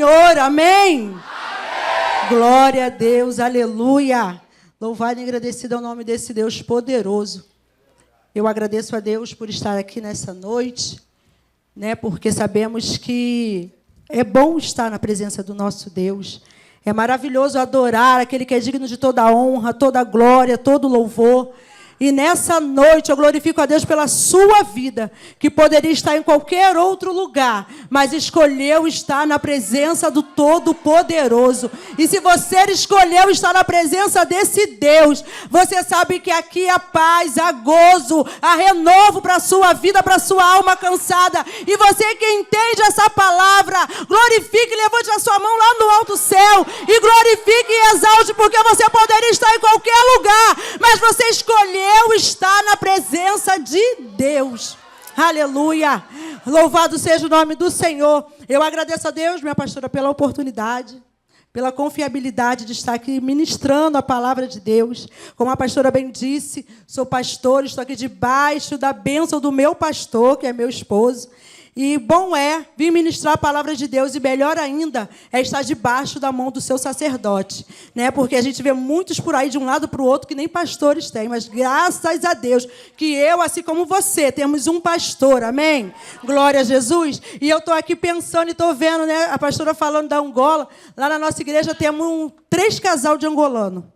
Senhor. Amém? Glória a Deus, aleluia. Louvado e agradecido ao nome desse Deus poderoso. Eu agradeço a Deus por estar aqui nessa noite, né, porque sabemos que é bom estar na presença do nosso Deus. É maravilhoso adorar aquele que é digno de toda a honra, toda a glória, todo o louvor. E nessa noite eu glorifico a Deus pela sua vida, que poderia estar em qualquer outro lugar, mas escolheu estar na presença do Todo-Poderoso. E se você escolheu estar na presença desse Deus, você sabe que aqui há paz, há gozo, há renovo para a sua vida, para a sua alma cansada. E você que entende essa palavra, glorifique, levante a sua mão lá no alto céu e glorifique e exalte, porque você poderia estar em qualquer lugar, mas você escolheu estar na presença de Deus. Aleluia. Louvado seja o nome do Senhor. Eu agradeço a Deus, minha pastora, pela oportunidade, pela confiabilidade de estar aqui ministrando a palavra de Deus. Como a pastora bem disse, sou pastor, estou aqui debaixo da bênção do meu pastor, que é meu esposo. E bom é vir ministrar a palavra de Deus, e melhor ainda é estar debaixo da mão do seu sacerdote, né? Porque a gente vê muitos por aí de um lado para o outro que nem pastores têm, mas graças a Deus que eu, assim como você, temos um pastor, amém? Glória a Jesus. E eu estou aqui pensando e estou vendo, né, a pastora falando da Angola. Lá na nossa igreja temos 3 casal de angolano.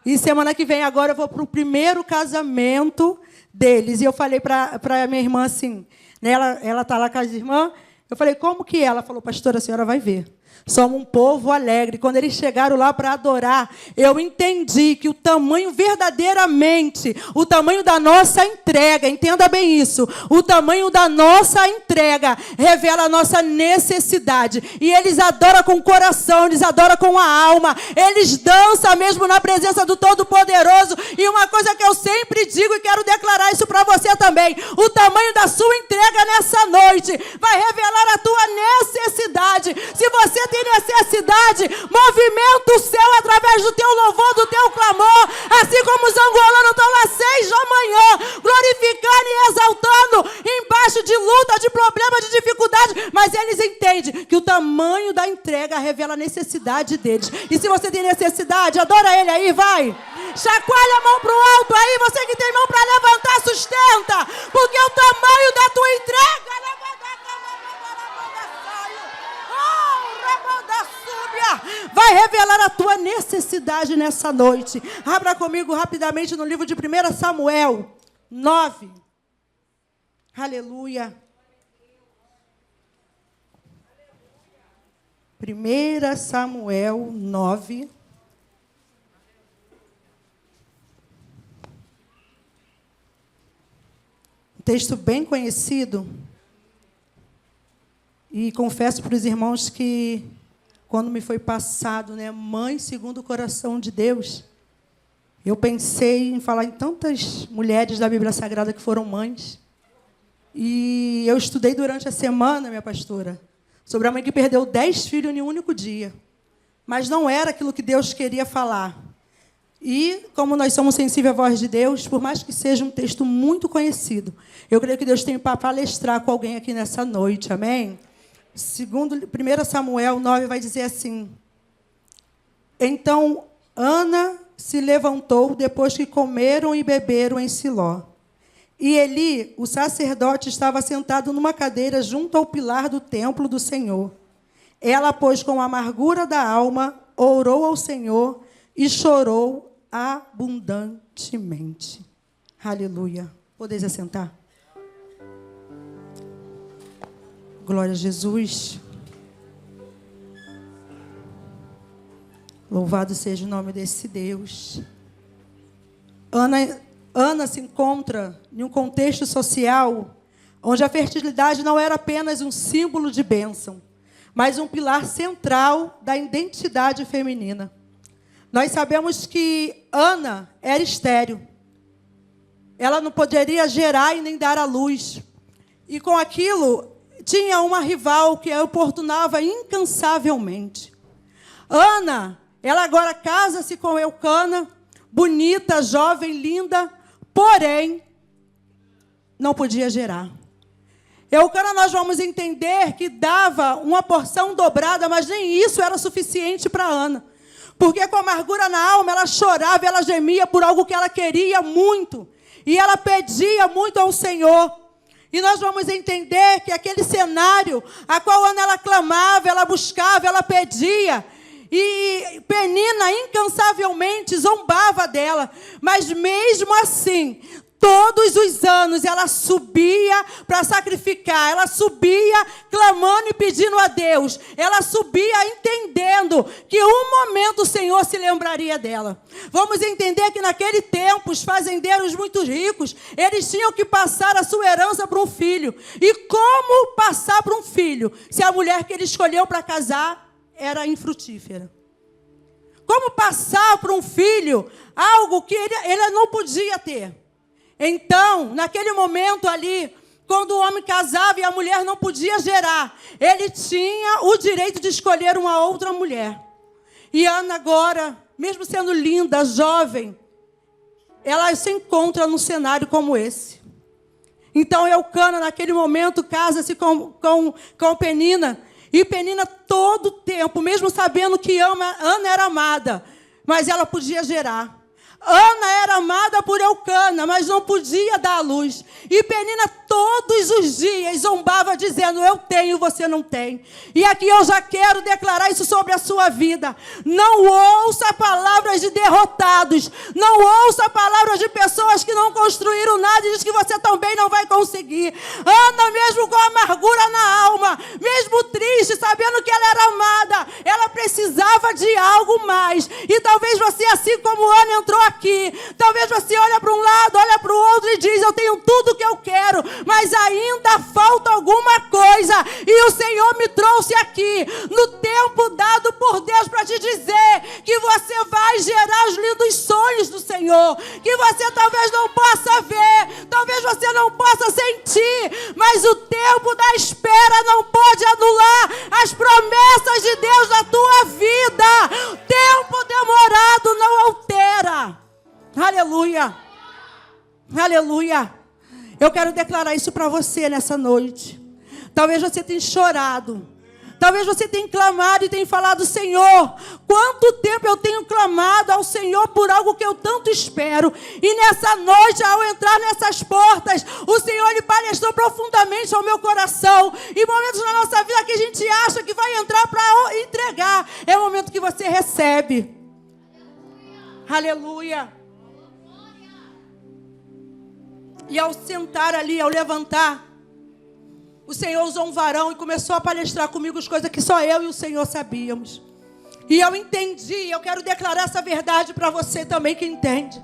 E semana que vem agora eu vou para o primeiro casamento deles. E eu falei para a minha irmã assim, ela está lá com as irmãs. Eu falei, como que é? Ela falou, pastora, a senhora vai ver. Somos um povo alegre. Quando eles chegaram lá para adorar, eu entendi que o tamanho verdadeiramente, o tamanho da nossa entrega, entenda bem isso, o tamanho da nossa entrega revela a nossa necessidade. E eles adoram com o coração, eles adoram com a alma, eles dançam mesmo na presença do Todo-Poderoso. E uma coisa que eu sempre digo e quero declarar isso para você também, o tamanho da sua entrega nessa noite vai revelar a tua necessidade. Se você tem necessidade, movimenta o céu através do teu louvor, do teu clamor, assim como os angolanos estão lá 6 da manhã, glorificando e exaltando, embaixo de luta, de problema, de dificuldade, mas eles entendem que o tamanho da entrega revela a necessidade deles. E se você tem necessidade, adora ele aí, vai! Chacoalha a mão para o alto aí, você que tem mão para levantar, sustenta, porque o tamanho da tua entrega vai revelar a tua necessidade nessa noite. Abra comigo rapidamente no livro de 1 Samuel 9. Aleluia. 1 Samuel 9. Um texto bem conhecido. E confesso para os irmãos que quando me foi passado, né, mãe segundo o coração de Deus, eu pensei em falar em tantas mulheres da Bíblia Sagrada que foram mães. E eu estudei durante a semana, minha pastora, sobre a mãe que perdeu 10 filhos em um único dia. Mas não era aquilo que Deus queria falar. E, como nós somos sensíveis à voz de Deus, por mais que seja um texto muito conhecido, eu creio que Deus tem para palestrar com alguém aqui nessa noite, amém? Segundo 1 Samuel 9 vai dizer assim: então Ana se levantou depois que comeram e beberam em Siló. E Eli, o sacerdote, estava sentado numa cadeira junto ao pilar do templo do Senhor. Ela, pois, com a amargura da alma, orou ao Senhor e chorou abundantemente. Aleluia. Podeis assentar? Glória a Jesus. Louvado seja o nome desse Deus. Ana se encontra em um contexto social onde a fertilidade não era apenas um símbolo de bênção, mas um pilar central da identidade feminina. Nós sabemos que Ana era estéril. Ela não poderia gerar e nem dar à luz. E com aquilo tinha uma rival que a importunava incansavelmente. Ana, ela agora casa-se com Eucana, bonita, jovem, linda, porém, não podia gerar. Eucana, nós vamos entender que dava uma porção dobrada, mas nem isso era suficiente para Ana. Porque com amargura na alma, ela chorava, ela gemia por algo que ela queria muito. E ela pedia muito ao Senhor. E nós vamos entender que aquele cenário, a qual Ana ela clamava, ela buscava, ela pedia. E Penina incansavelmente zombava dela. Mas mesmo assim, todos os anos ela subia para sacrificar, ela subia clamando e pedindo a Deus, ela subia entendendo que um momento o Senhor se lembraria dela. Vamos entender que naquele tempo os fazendeiros muito ricos, eles tinham que passar a sua herança para um filho. E como passar para um filho, se a mulher que ele escolheu para casar era infrutífera? Como passar para um filho algo que ele não podia ter? Então, naquele momento ali, quando o homem casava e a mulher não podia gerar, ele tinha o direito de escolher uma outra mulher. E Ana agora, mesmo sendo linda, jovem, ela se encontra num cenário como esse. Então, Eucana, naquele momento, casa-se com Penina. E Penina, todo o tempo, mesmo sabendo que Ana era amada, mas ela podia gerar. Ana era amada por Eucana, mas não podia dar à luz. E Penina todos os dias zombava dizendo, eu tenho, você não tem. E aqui eu já quero declarar isso sobre a sua vida. Não ouça palavras de derrotados. Não ouça palavras de pessoas que não construíram nada e diz que você também não vai conseguir. Ana, mesmo com amargura na alma, mesmo triste, sabendo que ela era amada, ela precisava de algo mais. E talvez você, assim como Ana entrou aqui, talvez você olha para um lado, olha para o outro e diz, eu tenho tudo que eu quero, mas ainda falta alguma coisa. E o Senhor me trouxe aqui, no tempo dado por Deus, para te dizer que você vai gerar os lindos sonhos do Senhor, que você talvez não possa ver, talvez você não possa sentir, mas o tempo da espera não pode anular as promessas de Deus na tua vida. Tempo demorado não altera. Aleluia. Aleluia. Eu quero declarar isso para você nessa noite. Talvez você tenha chorado. Talvez você tenha clamado e tenha falado, Senhor, quanto tempo eu tenho clamado ao Senhor por algo que eu tanto espero. E nessa noite, ao entrar nessas portas, o Senhor lhe palestrou profundamente ao meu coração. E momentos na nossa vida que a gente acha que vai entrar para entregar, é o momento que você recebe. Aleluia. E ao sentar ali, ao levantar, o Senhor usou um varão e começou a palestrar comigo as coisas que só eu e o Senhor sabíamos. E eu entendi, eu quero declarar essa verdade para você também que entende.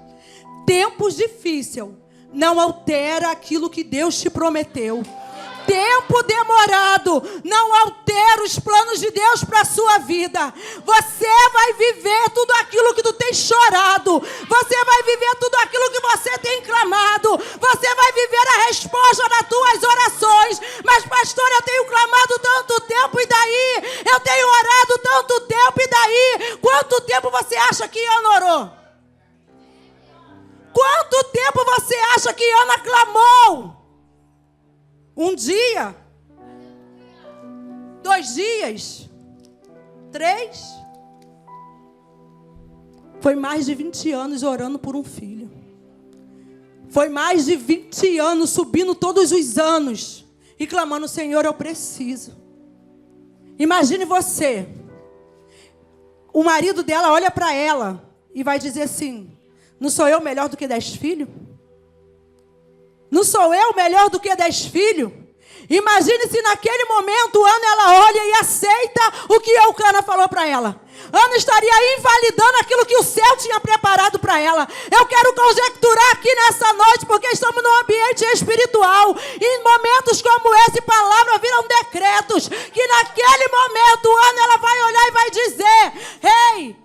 Tempos difíceis não altera aquilo que Deus te prometeu. Tempo demorado não altera os planos de Deus para a sua vida. Você vai viver tudo aquilo que tu tem chorado. Você vai viver tudo aquilo que você tem clamado. Você vai viver a resposta das tuas orações. Mas pastor, eu tenho clamado tanto tempo e daí? Eu tenho orado tanto tempo e daí? Quanto tempo você acha que Ana orou? Quanto tempo você acha que Ana clamou? Um dia, 2 dias, 3, foi mais de 20 anos orando por um filho. Foi mais de 20 anos subindo todos os anos e clamando, Senhor, eu preciso. Imagine você, o marido dela olha para ela e vai dizer assim, não sou eu melhor do que 10 filhos? Não sou eu melhor do que 10 filhos? Imagine se naquele momento Ana ela olha e aceita o que Eucana falou para ela. Ana estaria invalidando aquilo que o céu tinha preparado para ela. Eu quero conjecturar aqui nessa noite, porque estamos num ambiente espiritual. E em momentos como esse, palavras viram decretos. Que naquele momento Ana ela vai olhar e vai dizer, ei,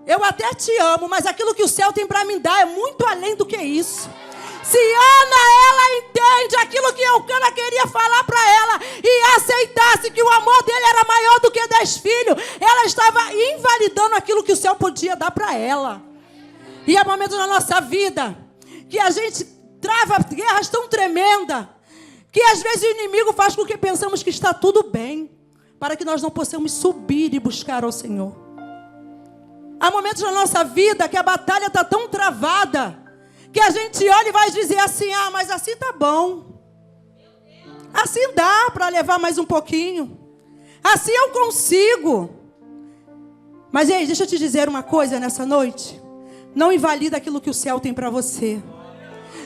eu até te amo, mas aquilo que o céu tem para me dar é muito além do que isso. Se Ana, ela entende aquilo que Eucana queria falar para ela e aceitasse que o amor dele era maior do que 10 filhos, ela estava invalidando aquilo que o céu podia dar para ela. E há momentos na nossa vida que a gente trava guerras tão tremendas que às vezes o inimigo faz com que pensamos que está tudo bem, para que nós não possamos subir e buscar ao Senhor. Há momentos na nossa vida que a batalha está tão travada, que a gente olha e vai dizer assim, mas assim tá bom. Assim dá para levar mais um pouquinho. Assim eu consigo. Mas ei, deixa eu te dizer uma coisa nessa noite. Não invalida aquilo que o céu tem para você.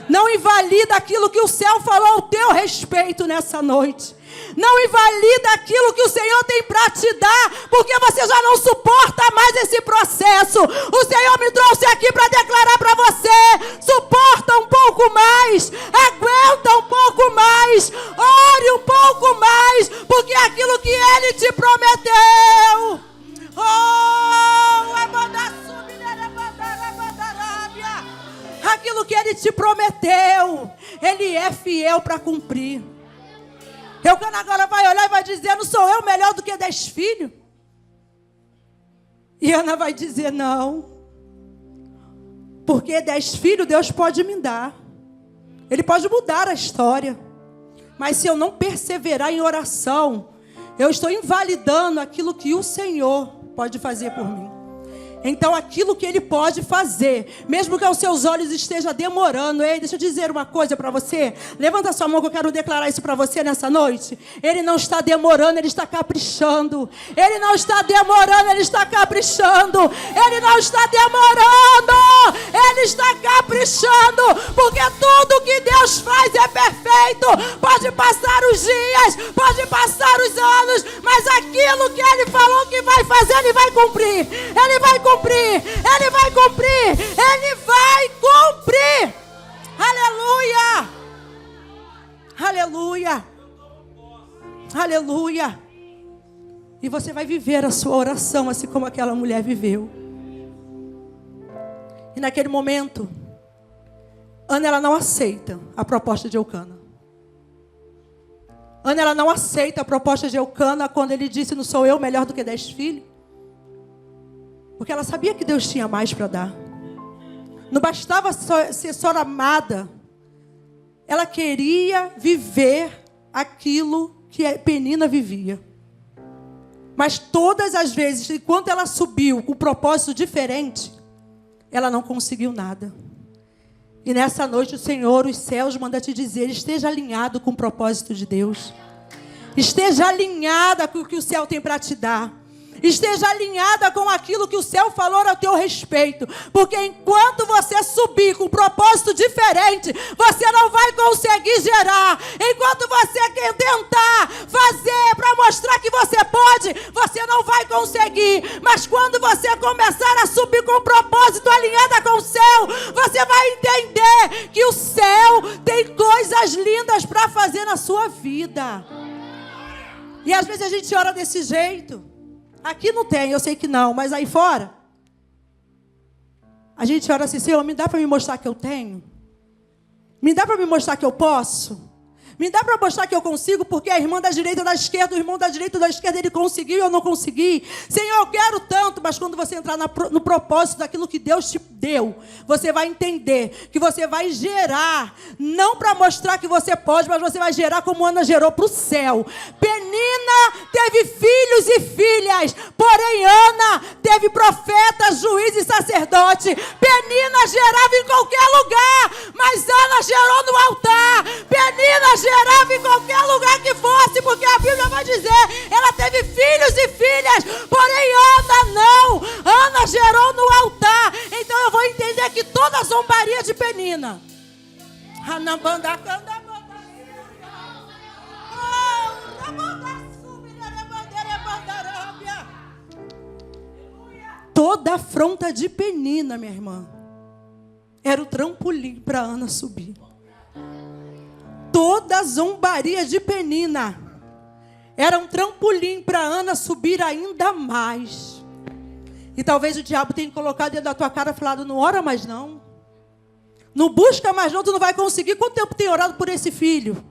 Não invalida aquilo que o céu falou ao teu respeito nessa noite. Não invalida aquilo que o Senhor tem para te dar, porque você já não suporta mais esse processo. O Senhor me trouxe aqui para declarar para você: suporta um pouco mais, aguenta um pouco mais, ore um pouco mais, porque é aquilo que Ele te prometeu. Aquilo que Ele te prometeu, Ele é fiel para cumprir. Eucana agora vai olhar e vai dizer: não sou eu melhor do que 10 filhos? E Ana vai dizer: não. Porque 10 filhos Deus pode me dar. Ele pode mudar a história. Mas se eu não perseverar em oração, eu estou invalidando aquilo que o Senhor pode fazer por mim. Então aquilo que Ele pode fazer, mesmo que aos seus olhos esteja demorando. Ei, deixa eu dizer uma coisa para você. Levanta sua mão que eu quero declarar isso para você nessa noite. Ele não está demorando, Ele está caprichando. Ele não está demorando, Ele está caprichando. Ele não está demorando, Ele está caprichando. Porque tudo que Deus faz é perfeito. Pode passar os dias, pode passar os anos, mas aquilo que Ele falou que vai fazer, Ele vai cumprir. Ele vai cumprir. Ele vai cumprir. Ele vai cumprir. Aleluia. Aleluia. Aleluia. E você vai viver a sua oração assim como aquela mulher viveu. E naquele momento, Ana, ela não aceita a proposta de Eucana. Ana, ela não aceita a proposta de Eucana quando ele disse: não sou eu melhor do que 10 filhos? Porque ela sabia que Deus tinha mais para dar. Não bastava ser só amada. Ela queria viver aquilo que a Penina vivia. Mas todas as vezes, enquanto ela subiu com um propósito diferente, ela não conseguiu nada. E nessa noite o Senhor, os céus, manda te dizer: esteja alinhado com o propósito de Deus. Esteja alinhada com o que o céu tem para te dar. Esteja alinhada com aquilo que o céu falou a teu respeito. Porque enquanto você subir com um propósito diferente, você não vai conseguir gerar. Enquanto você quer tentar fazer para mostrar que você pode, você não vai conseguir. Mas quando você começar a subir com um propósito alinhada com o céu, você vai entender que o céu tem coisas lindas para fazer na sua vida. E às vezes a gente ora desse jeito. Aqui não tem, eu sei que não, mas aí fora a gente ora assim: Senhor, me dá para me mostrar que eu tenho? Me dá para me mostrar que eu posso? Me dá para mostrar que eu consigo? Porque a irmã da direita e da esquerda, o irmão da direita e da esquerda, ele conseguiu e eu não consegui. Senhor, eu quero tanto. Mas quando você entrar no propósito daquilo que Deus te deu, você vai entender que você vai gerar, não para mostrar que você pode, mas você vai gerar como Ana gerou para o céu. Penina teve filhos e filhas, porém Ana teve profeta, juiz e sacerdote. Penina gerava em qualquer lugar, mas Ana gerou no altar. Penina gerava em qualquer lugar que fosse, porque a Bíblia vai dizer: ela teve filhos e filhas, porém Ana não. Ana gerou no altar. Então eu vou entender que toda a zombaria de Penina, toda a afronta de Penina, minha irmã, era o trampolim para Ana subir. Toda a zombaria de Penina era um trampolim para Ana subir ainda mais. E talvez o diabo tenha colocado dentro da tua cara e falado: não ora mais não. Não busca mais não, tu não vai conseguir. Quanto tempo tem orado por esse filho?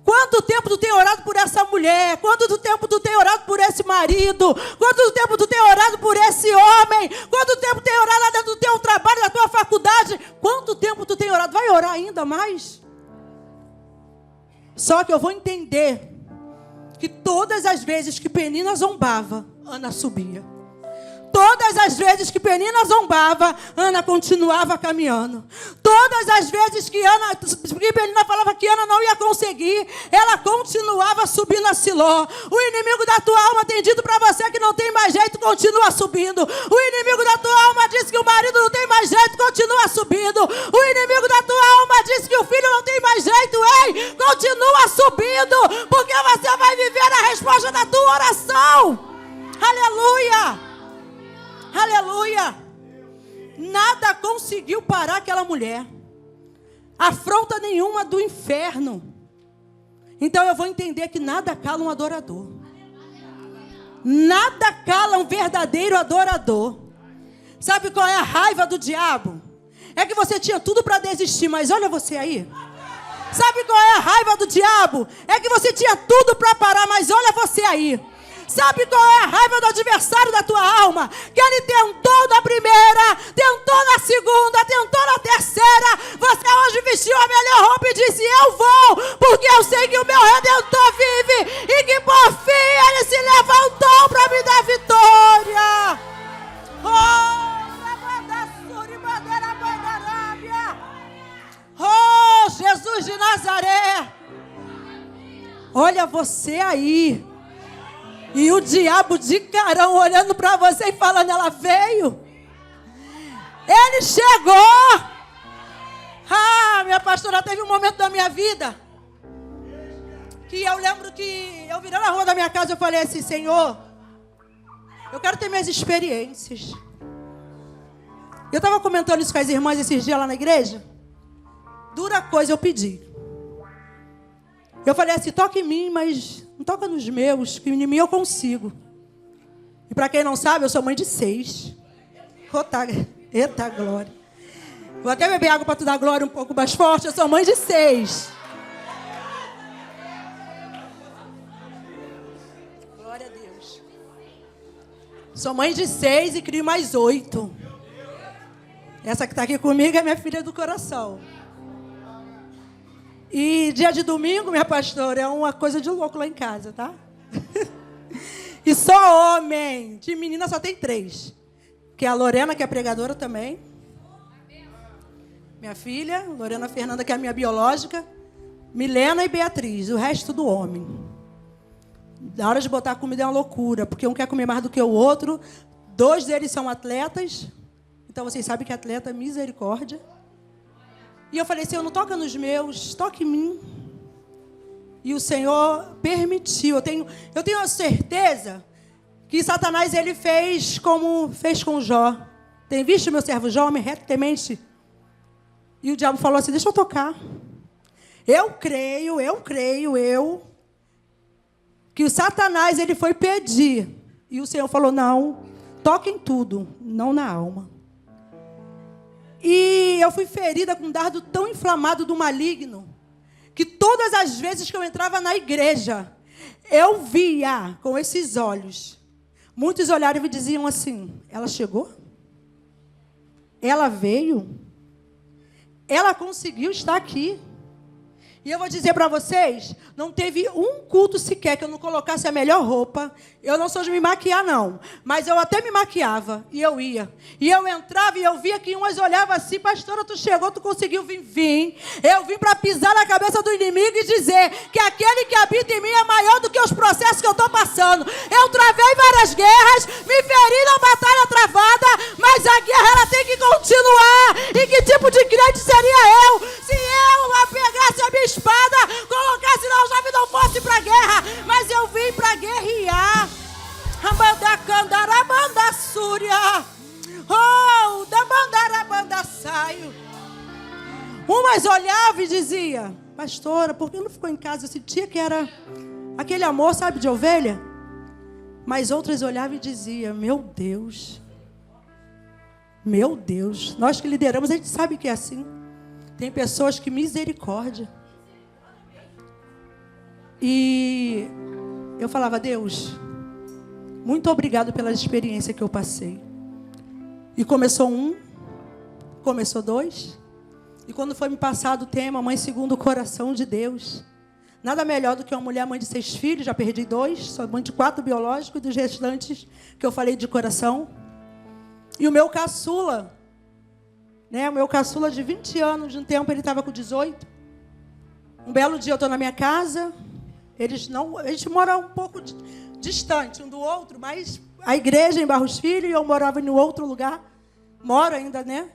Quanto tempo tu tem orado por essa mulher? Quanto tempo tu tem orado por esse marido? Quanto tempo tu tem orado por esse homem? Quanto tempo tu tem orado lá dentro do teu trabalho, da tua faculdade? Quanto tempo tu tem orado? Vai orar ainda mais? Só que eu vou entender que todas as vezes que Penina zombava, Ana subia. Todas as vezes que Penina zombava, Ana continuava caminhando. Todas as vezes que Penina falava que Ana não ia conseguir, ela continuava subindo a Siló. O inimigo da tua alma tem dito para você que não tem mais jeito, continua subindo. O inimigo da tua alma diz que o marido não tem mais jeito, continua subindo. O inimigo da tua alma diz que o filho não tem mais jeito, ei, continua subindo, porque você vai viver a resposta da tua oração. Aleluia! Aleluia! Nada conseguiu parar aquela mulher. Afronta nenhuma do inferno. Então eu vou entender que nada cala um adorador. Nada cala um verdadeiro adorador. Sabe qual é a raiva do diabo? É que você tinha tudo para desistir, mas olha você aí. Sabe qual é a raiva do diabo? É que você tinha tudo para parar, mas olha você aí. Sabe qual é a raiva do adversário da tua alma? Que ele tentou na primeira, tentou na segunda, tentou na terceira. Você hoje vestiu a melhor roupa e disse: eu vou, porque eu sei que o meu Redentor vive e que por fim ele se levantou para me dar vitória. Oh, Jesus de Nazaré. Olha você aí. E o diabo de carão olhando para você e falando: ela veio. Ele chegou. Ah, minha pastora, teve um momento da minha vida que eu lembro que eu virando a rua da minha casa, eu falei assim: Senhor, eu quero ter minhas experiências. Eu estava comentando isso com as irmãs esses dias lá na igreja. Dura coisa eu pedi. Eu falei assim: toca em mim, mas não toca nos meus, que em mim eu consigo. E para quem não sabe, eu sou mãe de 6. Eita glória. Vou até beber água para tu dar glória um pouco mais forte. Eu sou mãe de 6. Glória a Deus. Sou mãe de 6 e crio mais 8. Essa que está aqui comigo é minha filha do coração. E dia de domingo, minha pastora, é uma coisa de louco lá em casa, tá? E só homem. De menina só tem 3. Que é a Lorena, que é pregadora também. Minha filha, Lorena Fernanda, que é a minha biológica. Milena e Beatriz. O resto tudo homem. Na hora de botar a comida é uma loucura, porque um quer comer mais do que o outro. 2 deles são atletas. Então vocês sabem que atleta é misericórdia. E eu falei: Senhor, não toca nos meus, toca em mim. E o Senhor permitiu. Eu tenho a certeza que Satanás ele fez como fez com Jó. Tem visto meu servo Jó, homem reto, temente? E o diabo falou assim: deixa eu tocar. Eu creio, que o Satanás ele foi pedir. E o Senhor falou: não, toca em tudo, não na alma. E eu fui ferida com um dardo tão inflamado do maligno, que todas as vezes que eu entrava na igreja, eu via com esses olhos. Muitos olharam e me diziam assim: ela chegou? Ela veio? Ela conseguiu estar aqui? E eu vou dizer para vocês, não teve um culto sequer que eu não colocasse a melhor roupa. Eu não sou de me maquiar, não. Mas eu até me maquiava e eu ia. E eu entrava e eu via que umas olhavam assim: pastora, tu chegou, tu conseguiu vir. Vim. Eu vim para pisar na cabeça do inimigo e dizer que aquele que habita em mim é maior do que os processos que eu estou passando. Eu travei várias guerras, me feri na batalha travada, mas a guerra ela tem que continuar. E que tipo de crente seria eu se eu pegasse a minha espada, colocasse na algema e não fosse para a guerra? Mas eu vim para guerrear. Oh, da bandarabanda saio. Umas olhavam e diziam: pastora, por que não ficou em casa? Eu sentia que era aquele amor, sabe, de ovelha. Mas outras olhavam e diziam: meu Deus, nós que lideramos, a gente sabe que é assim. Tem pessoas que misericórdia. E eu falava: Deus, muito obrigado pela experiência que eu passei. E começou 1, começou 2. E quando foi me passado o tema, Mãe segundo o coração de Deus, Nada melhor do que uma mulher mãe de 6 filhos, já perdi 2, sou mãe de 4 biológicos, e dos restantes que eu falei de coração. E o meu caçula, né? O meu caçula de 20 anos, de um tempo ele estava com 18. Um belo dia eu estou na minha casa, a gente mora um pouco distante um do outro, mas a igreja em Barros Filho e eu morava em outro lugar, moro ainda, né?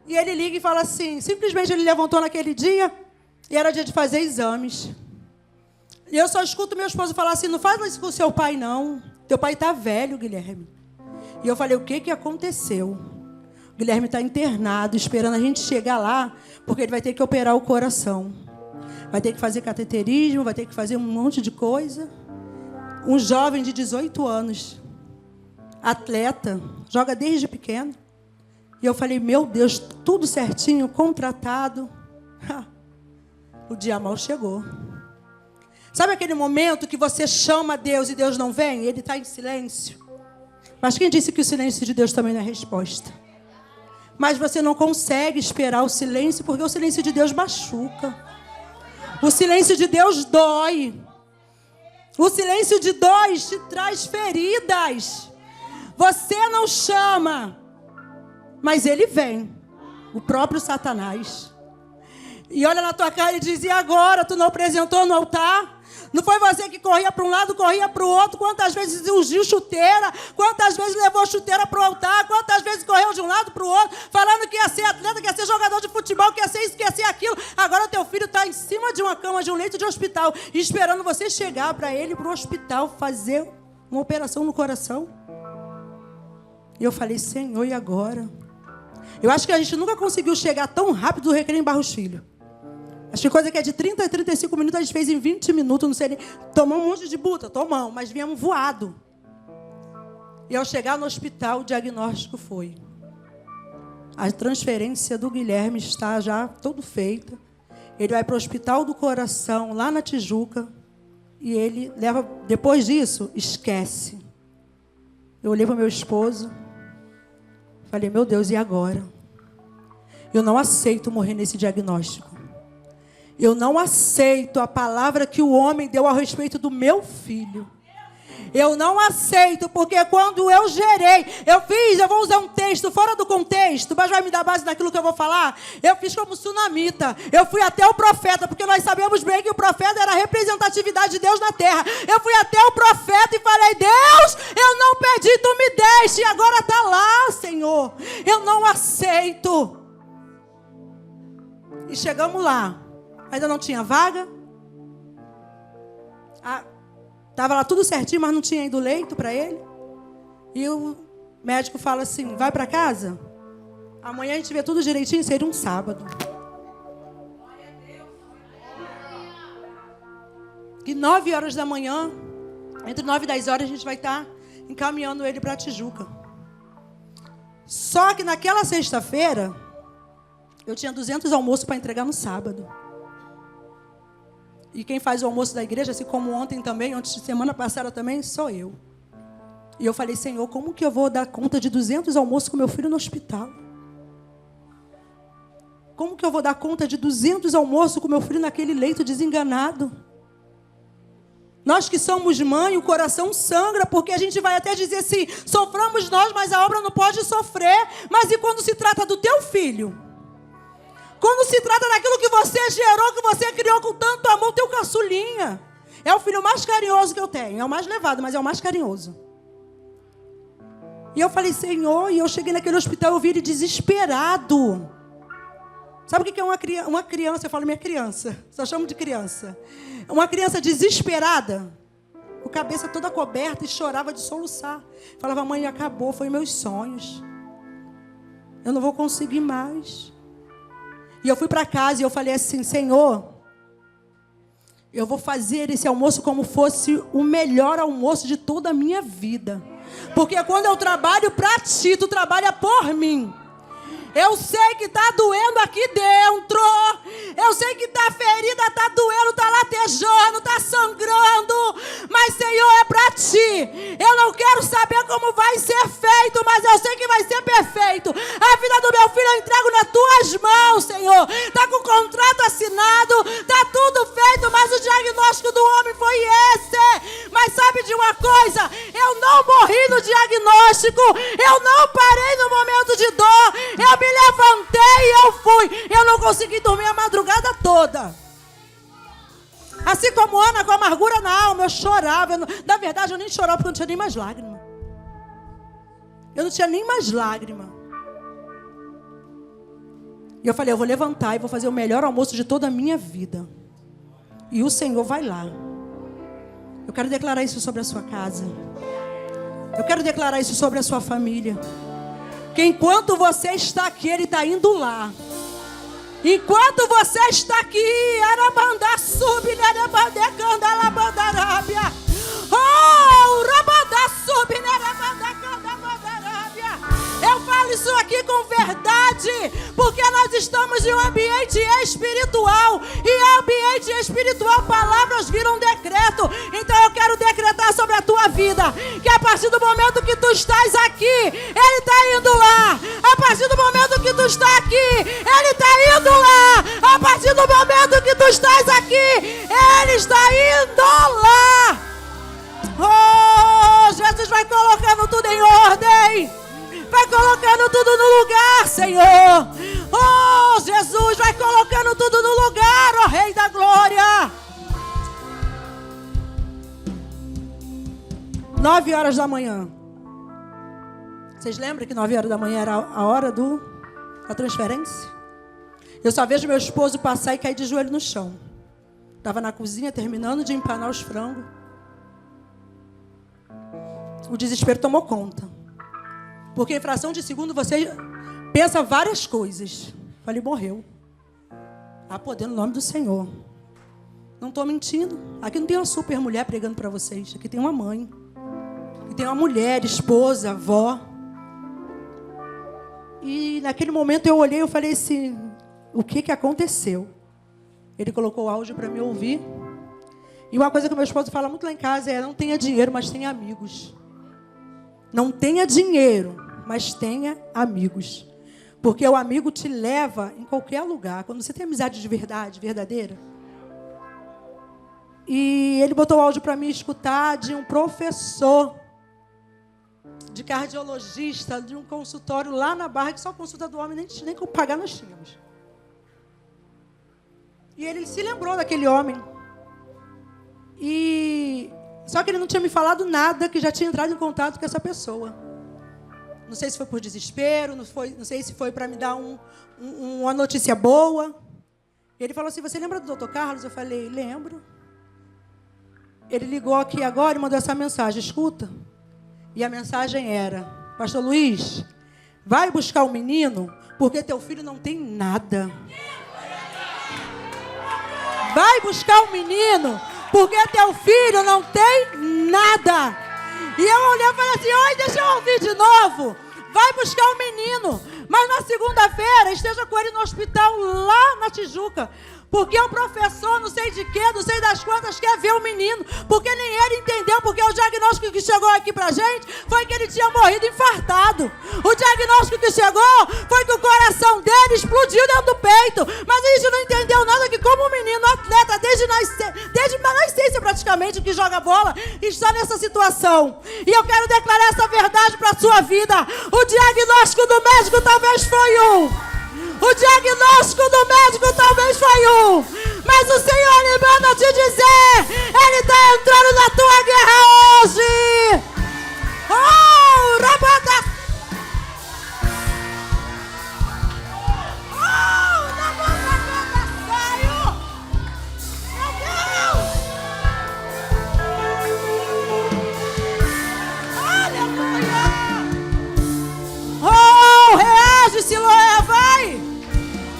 E ele liga e fala assim, simplesmente ele levantou naquele dia e era dia de fazer exames. E eu só escuto meu esposo falar assim, não faz isso com o seu pai, não. Teu pai está velho, Guilherme. E eu falei, o que aconteceu? O Guilherme está internado, esperando a gente chegar lá, porque ele vai ter que operar o coração. Vai ter que fazer cateterismo, vai ter que fazer um monte de coisa. Um jovem de 18 anos, atleta, joga desde pequeno. E eu falei, meu Deus, tudo certinho, contratado. O dia mal chegou. Sabe aquele momento que você chama Deus e Deus não vem? Ele está em silêncio. Mas quem disse que o silêncio de Deus também não é resposta? Mas você não consegue esperar o silêncio, porque o silêncio de Deus machuca. O silêncio de Deus dói. O silêncio de Deus te traz feridas. Você não chama, mas ele vem. O próprio Satanás. E olha na tua cara e diz, e agora? Tu não apresentou no altar? Não foi você que corria para um lado, corria para o outro? Quantas vezes ungiu chuteira? Quantas vezes levou chuteira para o altar? Quantas vezes correu de um lado para o outro? Falando que ia ser atleta, que ia ser jogador de futebol, que ia ser isso, que ia ser aquilo. Agora o teu filho está em cima de uma cama, de um leito de hospital, esperando você chegar para ele, para o hospital, fazer uma operação no coração. E eu falei, Senhor, e agora? Eu acho que a gente nunca conseguiu chegar tão rápido do Recreio em Barros Filho. Acho que coisa que é de 30 a 35 minutos, a gente fez em 20 minutos, não sei nem. Tomamos um monte de buta, tomamos, mas viemos voado. E ao chegar no hospital, o diagnóstico foi: a transferência do Guilherme está já todo feita. Ele vai para o Hospital do Coração, lá na Tijuca, e ele leva, depois disso, esquece. Eu olhei para o meu esposo, falei, meu Deus, e agora? Eu não aceito morrer nesse diagnóstico. Eu não aceito a palavra que o homem deu a respeito do meu filho. Eu não aceito, porque quando eu gerei, eu vou usar um texto fora do contexto, mas vai me dar base naquilo que eu vou falar. Eu fiz como sunamita. Eu fui até o profeta, porque nós sabemos bem que o profeta era a representatividade de Deus na terra. Eu fui até o profeta e falei, Deus, eu não pedi, tu me deste, e agora está lá, Senhor. Eu não aceito. E chegamos lá. Ainda não tinha vaga. Estava lá tudo certinho, mas não tinha ido leito para ele. E o médico fala assim, vai para casa? Amanhã a gente vê tudo direitinho, seria um sábado. E 9 horas da manhã, entre 9 e 10 horas, a gente vai estar encaminhando ele para a Tijuca. Só que naquela sexta-feira, eu tinha 200 almoços para entregar no sábado. E quem faz o almoço da igreja, assim como ontem também, antes de semana passada também, sou eu. E eu falei, Senhor, como que eu vou dar conta de 200 almoços com meu filho no hospital? Como que eu vou dar conta de 200 almoços com meu filho naquele leito desenganado? Nós que somos mãe, o coração sangra, porque a gente vai até dizer assim, soframos nós, mas a obra não pode sofrer. Mas e quando se trata do teu filho? Quando se trata daquilo que você gerou, que você criou com tanto amor, teu caçulinha. É o filho mais carinhoso que eu tenho. É o mais levado, mas é o mais carinhoso. E eu falei, Senhor, e eu cheguei naquele hospital, eu vi ele desesperado. Sabe o que é uma criança? Eu falo, minha criança. Só chamo de criança. Uma criança desesperada. Com a cabeça toda coberta e chorava de soluçar. Falava, mãe, acabou, foi meus sonhos. Eu não vou conseguir mais. E eu fui para casa e eu falei assim, Senhor, eu vou fazer esse almoço como fosse o melhor almoço de toda a minha vida. Porque quando eu trabalho para ti, tu trabalha por mim. Eu sei que está doendo aqui dentro. Eu sei que está ferida, está doendo, está latejando, está sangrando. Mas, Senhor, é para ti. Eu não quero saber como vai ser feito, mas eu sei que vai ser perfeito. A vida do meu filho eu entrego nas tuas mãos, Senhor. Está com o contrato assinado, está tudo feito, mas o diagnóstico diagnóstico, eu não parei no momento de dor, eu me levantei e eu fui. Eu não consegui dormir a madrugada toda. Assim como Ana, com amargura na alma, eu chorava. Na verdade, eu nem chorava porque eu não tinha nem mais lágrima. Eu não tinha nem mais lágrima. E eu falei, eu vou levantar e vou fazer o melhor almoço de toda a minha vida. E o Senhor vai lá. Eu quero declarar isso sobre a sua casa. Eu quero declarar isso sobre a sua família. Que enquanto você está aqui, Ele está indo lá. Enquanto você está aqui, Arabanda sub, Arabanda candalabanda arábia. Oh, Rabanda sub, Arabanda candalabanda arábia. Eu falo isso aqui com verdade, porque nós estamos em um ambiente espiritual. E ambiente espiritual, palavras viram um decreto. Então eu quero decretar sobre a tua vida, que a partir do momento que tu estás aqui, Ele está indo lá. A partir do momento que tu está aqui, Ele está indo lá. A partir do momento que tu estás aqui, Ele está indo lá. Oh, Jesus vai colocando tudo em ordem. Vai colocando tudo no lugar, Senhor. Oh, Jesus vai colocando tudo no lugar, ó Rei da Glória. 9 horas da manhã. Vocês lembram que 9 horas da manhã era a hora da transferência? Eu só vejo meu esposo passar e cair de joelho no chão. Estava na cozinha terminando de empanar os frangos. O desespero tomou conta. Porque em fração de segundo você pensa várias coisas. Falei, morreu. Há poder no nome do Senhor. Não estou mentindo. Aqui não tem uma super mulher pregando para vocês. Aqui tem uma mãe. Aqui tem uma mulher, esposa, avó. E naquele momento eu olhei e falei assim, o que aconteceu? Ele colocou o áudio para me ouvir. E uma coisa que meu esposo fala muito lá em casa é, não tenha dinheiro, mas tenha amigos. Não tenha dinheiro, mas tenha amigos. Porque o amigo te leva em qualquer lugar. Quando você tem amizade de verdade, verdadeira. E ele botou o áudio para mim escutar de um professor de cardiologista, de um consultório lá na Barra, que só consulta do homem, nem como pagar nós tínhamos. E ele se lembrou daquele homem. Só que ele não tinha me falado nada, que já tinha entrado em contato com essa pessoa. Não sei se foi por desespero, não sei se foi para me dar uma notícia boa. Ele falou assim, você lembra do Dr. Carlos? Eu falei, lembro. Ele ligou aqui agora e mandou essa mensagem, escuta. E a mensagem era, Pastor Luiz, vai buscar o menino, porque teu filho não tem nada. Vai buscar o menino, porque teu filho não tem nada. E eu olhei e falei assim, oi, deixa eu ouvir de novo. Vai buscar o menino, mas na segunda-feira esteja com ele no hospital lá na Tijuca. Porque o professor, não sei de quê, não sei das quantas, quer ver o menino. Porque nem ele entendeu, porque o diagnóstico que chegou aqui pra gente foi que ele tinha morrido infartado. O diagnóstico que chegou foi que o coração dele explodiu dentro do peito. Mas a gente não entendeu nada, que como o menino atleta, desde a nascença praticamente, que joga bola, está nessa situação. E eu quero declarar essa verdade pra sua vida. O diagnóstico do médico talvez foi um. O diagnóstico do médico talvez foi um, mas o Senhor me manda te dizer, Ele está entrando na tua guerra hoje. Oh, Rabada. Oh, Rabada, saiu. Meu Deus. Aleluia. Oh, reage, Siloé, vai.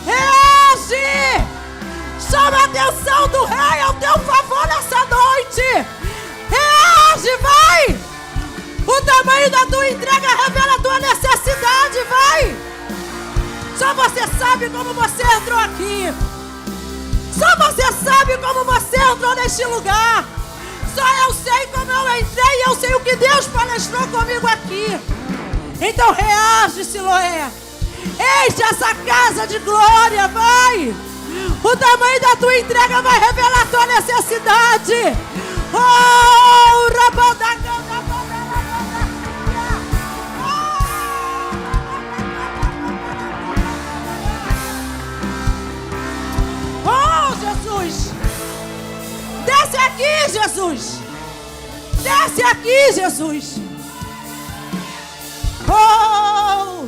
Reage! Chama a atenção do rei ao teu favor nessa noite! Reage, vai! O tamanho da tua entrega revela a tua necessidade, vai! Só você sabe como você entrou aqui. Só você sabe como você entrou neste lugar. Só eu sei como eu entrei e eu sei o que Deus palestrou comigo aqui. Então reage, Siloé. Enche essa casa de glória, vai! O tamanho da tua entrega vai revelar a tua necessidade. Oh, aqui, Jesus. Desce aqui, Jesus. Oh!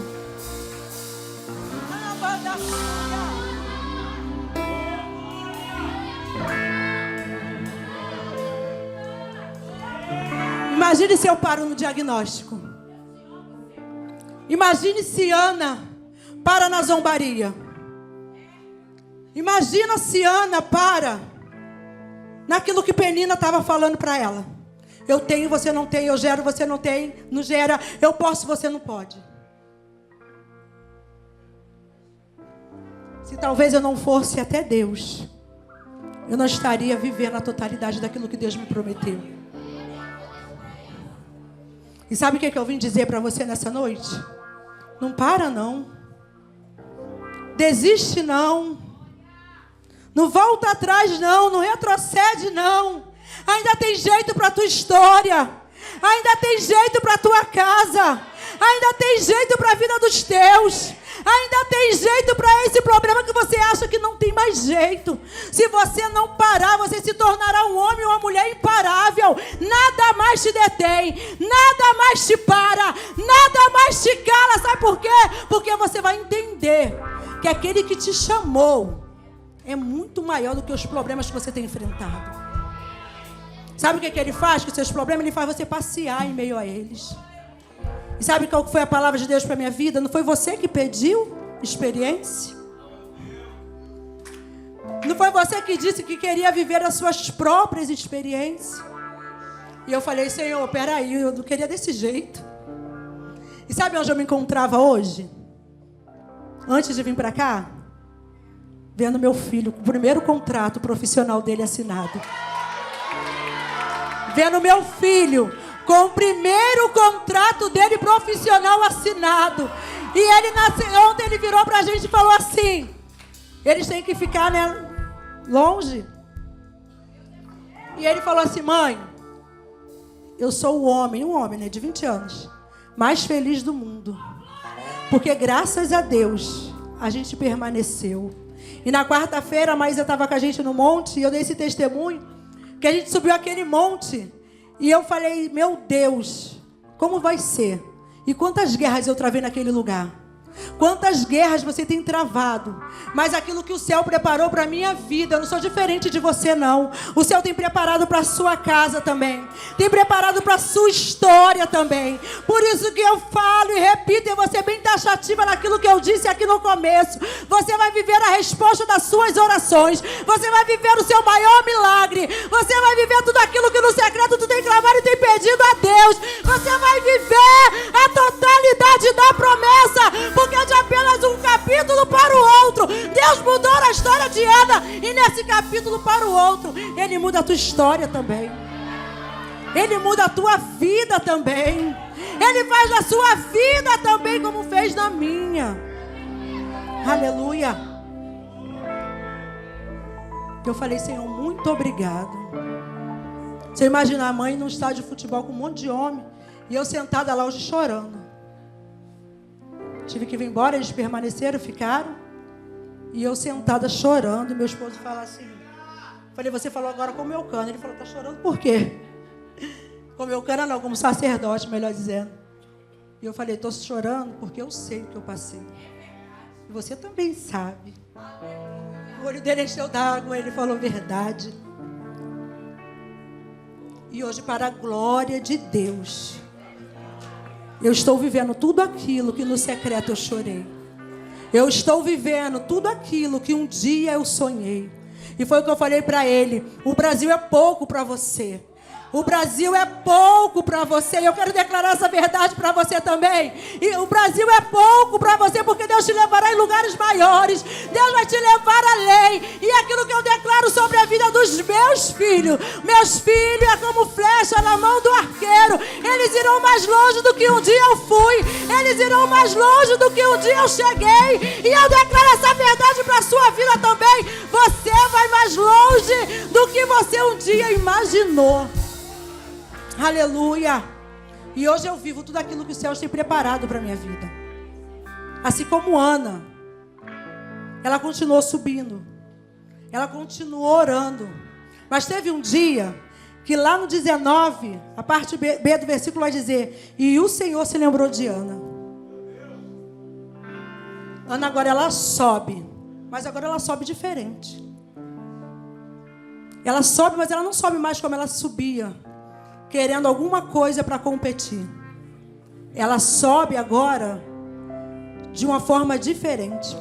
Imagine se eu paro no diagnóstico. Imagine se Ana para na zombaria. Imagina se Ana para naquilo que Penina estava falando para ela. Eu tenho, você não tem. Eu gero, você não tem. Não gera. Eu posso, você não pode. Se talvez eu não fosse até Deus, eu não estaria vivendo a totalidade daquilo que Deus me prometeu. E sabe o que eu vim dizer para você nessa noite? Não para não. Desiste não. Não volta atrás não. Não retrocede não. Ainda tem jeito para a tua história. Ainda tem jeito para a tua casa. Ainda tem jeito para a vida dos teus. Ainda tem jeito para esse problema que você acha que não tem mais jeito. Se você não parar, você se tornará um homem ou uma mulher imparável. Nada mais te detém. Nada mais te para. Nada mais te cala. Sabe por quê? Porque você vai entender que aquele que te chamou é muito maior do que os problemas que você tem enfrentado. Sabe o que ele faz com os seus problemas? Ele faz você passear em meio a eles. E sabe qual foi a palavra de Deus para a minha vida? Não foi você que pediu experiência? Não foi você que disse que queria viver as suas próprias experiências? E eu falei, Senhor, peraí, eu não queria desse jeito. E sabe onde eu me encontrava hoje? Antes de vir para cá? Vendo meu filho, o primeiro contrato profissional dele assinado. Vendo meu filho com o primeiro contrato dele profissional assinado. E ele ontem ele virou pra gente e falou assim: eles têm que ficar, né, longe. E ele falou assim: mãe, eu sou um homem, né, de 20 anos, mais feliz do mundo. Porque graças a Deus a gente permaneceu. E na quarta-feira a Maísa estava com a gente no monte e eu dei esse testemunho, que a gente subiu aquele monte. E eu falei, meu Deus, como vai ser? E quantas guerras eu travei naquele lugar? Quantas guerras você tem travado? Mas aquilo que o céu preparou para a minha vida, eu não sou diferente de você não. O céu tem preparado para a sua casa também. Tem preparado para a sua história também. Por isso que eu falo e repito, e você bem taxativa naquilo que eu disse aqui no começo. Você vai viver a resposta das suas orações. Você vai viver o seu maior milagre. Você vai viver tudo aquilo que no secreto tu tem clamado e tem pedido a Deus. Você vai viver a totalidade da promessa. Porque de apenas um capítulo para o outro, Deus mudou a história de Ana. E nesse capítulo para o outro, Ele muda a tua história também. Ele muda a tua vida também. Ele faz na sua vida também como fez na minha. Aleluia. Eu falei, Senhor, muito obrigado. Você imagina a mãe num estádio de futebol com um monte de homem e eu sentada lá hoje chorando. Tive que vir embora, eles permaneceram, ficaram. E eu sentada chorando. E meu esposo fala assim. Falei, você falou agora com o meu cano. Ele falou, tá chorando por quê? Com o meu cano não, como sacerdote, melhor dizendo. E eu falei, estou chorando porque eu sei o que eu passei. E você também sabe. O olho dele encheu d'água, ele falou verdade. E hoje, para a glória de Deus, eu estou vivendo tudo aquilo que no secreto eu chorei. Eu estou vivendo tudo aquilo que um dia eu sonhei. E foi o que eu falei para ele. O Brasil é pouco para você. O Brasil é pouco para você. E eu quero declarar essa verdade para você também. E o Brasil é pouco para você, porque Deus te levará em lugares maiores. Deus vai te levar além. E aquilo que eu declaro sobre a vida dos meus filhos. Meus filhos é como flecha na mão do arqueiro. Eles irão mais longe do que um dia eu fui. Eles irão mais longe do que um dia eu cheguei. E eu declaro essa verdade para a sua vida também. Você vai mais longe do que você um dia imaginou. Aleluia. E hoje eu vivo tudo aquilo que os céus têm preparado para a minha vida. Assim como Ana, ela continuou subindo, ela continuou orando, Mas teve um dia que lá no 19, a parte B do versículo vai dizer: e o Senhor se lembrou de Ana. Ana agora ela sobe, mas agora ela sobe diferente. Ela sobe, mas ela não sobe mais como ela subia, querendo alguma coisa para competir. Ela sobe agora de uma forma diferente.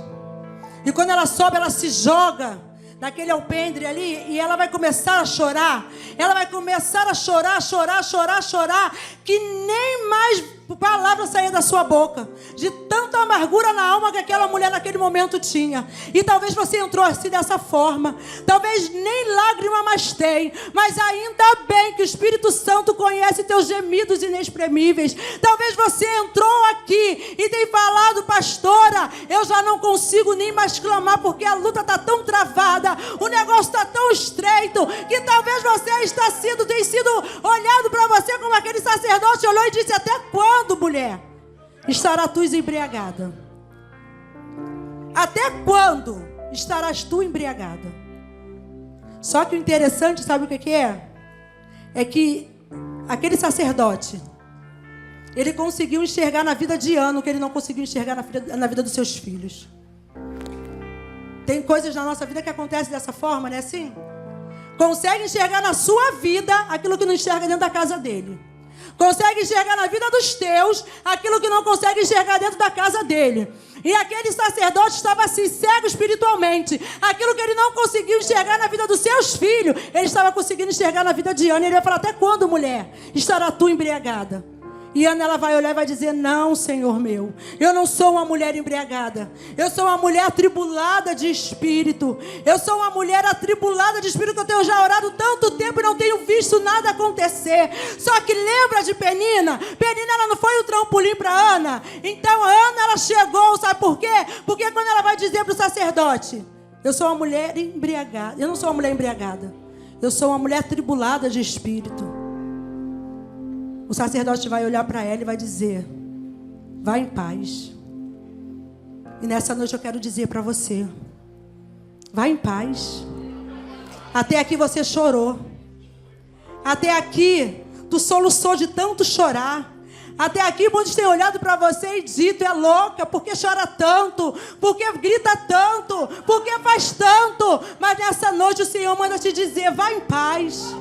E quando ela sobe, ela se joga naquele alpendre ali e ela vai começar a chorar. Ela vai começar a chorar, que nem mais palavra saía da sua boca, de tanta amargura na alma que aquela mulher naquele momento tinha. E talvez você entrou assim dessa forma, talvez nem lágrima mais tem, mas ainda bem que o Espírito Santo conhece teus gemidos inexprimíveis. Talvez você entrou aqui e tem falado: pastora, eu já não consigo nem mais clamar porque a luta está tão travada, o negócio está tão estreito, que talvez você tem sido olhado para você como aquele sacerdote olhou e disse: até quando, mulher, estarás tu embriagada? Até quando estarás tu embriagada? Só que o interessante, sabe o que é? É que aquele sacerdote, ele conseguiu enxergar na vida de Ana o que ele não conseguiu enxergar na vida dos seus filhos. Tem coisas na nossa vida que acontecem dessa forma, né? Assim, consegue enxergar na sua vida aquilo que não enxerga dentro da casa dele. Consegue enxergar na vida dos teus aquilo que não consegue enxergar dentro da casa dele. E aquele sacerdote estava assim, cego espiritualmente. Aquilo que ele não conseguiu enxergar na vida dos seus filhos, ele estava conseguindo enxergar na vida de Ana. Ele ia falar: até quando, mulher, estará tu embriagada? E Ana, ela vai olhar e vai dizer: não, Senhor meu, eu não sou uma mulher embriagada. Eu sou uma mulher atribulada de espírito. Eu sou uma mulher atribulada de espírito, que eu tenho já orado tanto tempo e não tenho visto nada acontecer. Só que lembra de Penina? Penina, ela não foi o trampolim para Ana. Então Ana, ela chegou, sabe por quê? Porque quando ela vai dizer para o sacerdote: eu sou uma mulher embriagada. Eu não sou uma mulher embriagada. Eu sou uma mulher atribulada de espírito. O sacerdote vai olhar para ela e vai dizer: vá em paz. E nessa noite eu quero dizer para você: vá em paz. Até aqui você chorou. Até aqui tu soluçou de tanto chorar. Até aqui muitos têm olhado para você e dito: é louca, porque chora tanto, porque grita tanto, porque faz tanto. Mas nessa noite o Senhor manda te dizer: vá em paz.